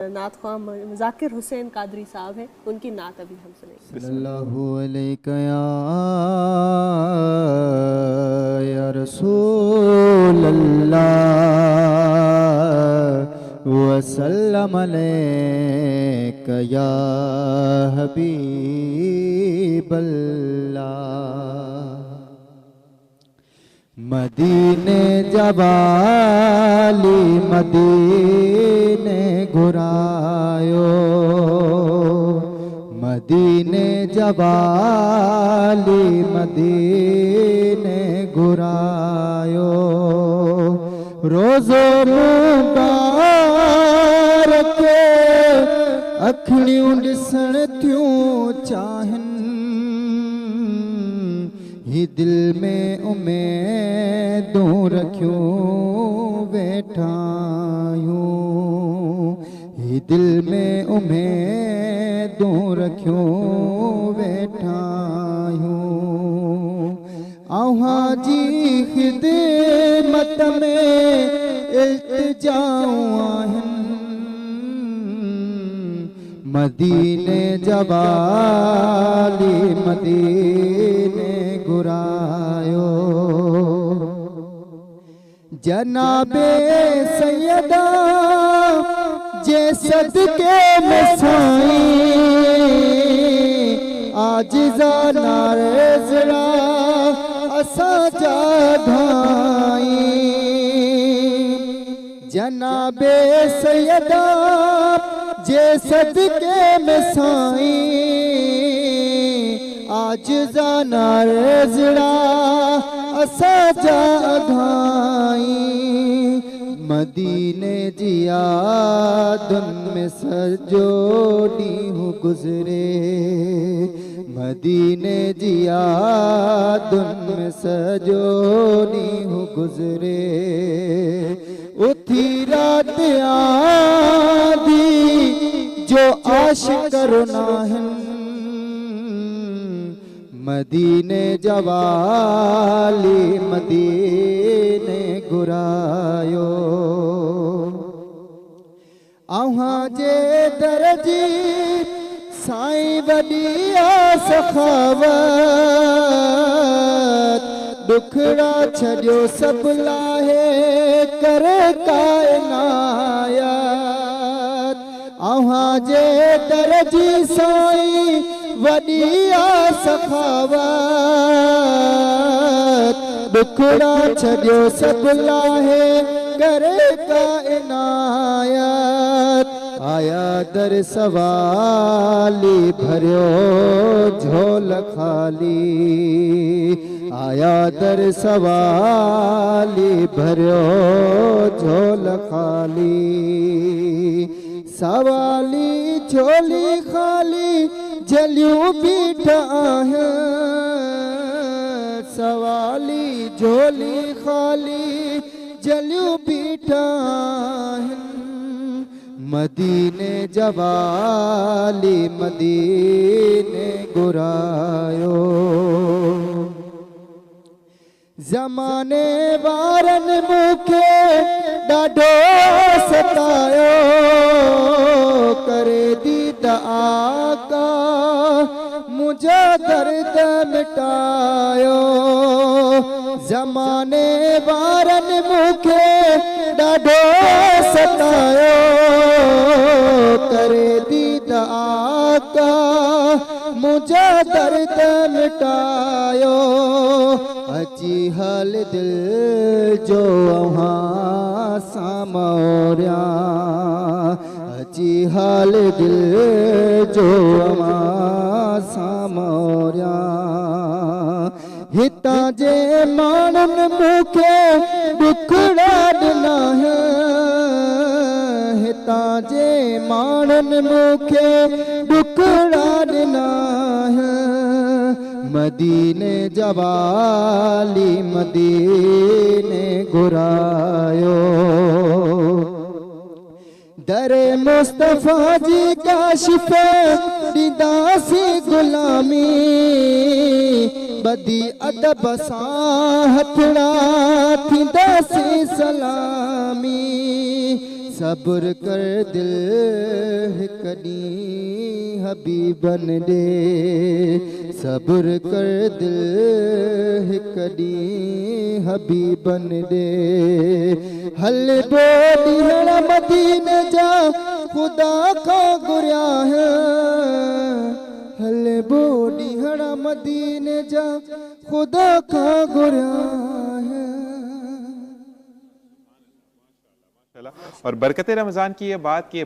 नात ख्वाह जाकिर हुसैन कादरी साहब हैं, उनकी नात अभी हम सुनेंगे। सल्लल्लाहु अलैका या रसूल अल्लाह वसल्लम अलैका या हबीब अल्लाह। मदीने जवाली मदीने घुरायो, मदीने जवाली मदीने घुरायो। रोज़ो मुबारक अखियूं ॾिसण थियूं चाहिन, ही दिल में उम्मीदूं रखियूं वेठायूं, ही दिल में उम्मीदूं रखियूं वेठायूं। अव्हां जी खिदमत में इल्तिजाऊं आहिनि, मदीने जवाली मदीने घुरायो। जनाबे सैयदा जे सदके में साईं आजिज़ा नारेज़ड़ा असा जाधाई। जनाबे सैयदा जे सदके में साईं आजिज़ा नारेज़ड़ा असा जाधाई। मदीने जी यादुनि में सजो ॾींहुं गुज़रे, मदीने जी यादुनि में सजो ॾींहुं गुज़रे। उथी रात आंधी जो आशिक़ नाहिनि, मदीने जवाली मदीने घुरायो। अव्हां जे दर जी साईं वॾी सखावत, दुखड़ा छॾियो सभु लाहे करे काइनायत। अव्हां जे दर जी साईं वॾी सखावत, दुखड़ा छॾियो सभु लाहे करे काइनायत। आया दर सवाली भरियो झोल खाली, आया दर सवाली भरियो झोल खाली। सवाली झोली खाली जलियूं बीठा आहिनि, सवाली झोली खाली जलियूं बीठा आहिनि। मदीने जवाली मदीने घुरायो। ज़माने वारनि मूंखे ॾाढो सतायो, करे दीद आका मुंहिंजा दर्द मिटायो। ज़माने वारनि मूंखे ॾाढो सतायो, करे दीद आका मुंहिंजा दर्द मिटायो। अची हाल दिल जो अव्हां सां मोरिया, अची हाल दिल जो अव्हां सां मोरिया। हितां जे माण्हुनि मूंखे दुखड़ा ॾिना, हितां जे माण्हुनि मूंखे दुखड़ा ॾिना। मदीने जवाली मदीने घुरायो। दरे मुस्तफा जी काशिफ दीदासी गुलामी बदी अदब सां हथड़ा थींदासी सलामी सब्र कर दिल कदी हबीबन दे सब्र कर दिल कदी हबीबन दे हल बोल मदीने जा खुदा का गुरिया है हल बोडी हड़ा मदीने जा खुदा का गुरिया है। और बरकत रमज़ान की ये बात कि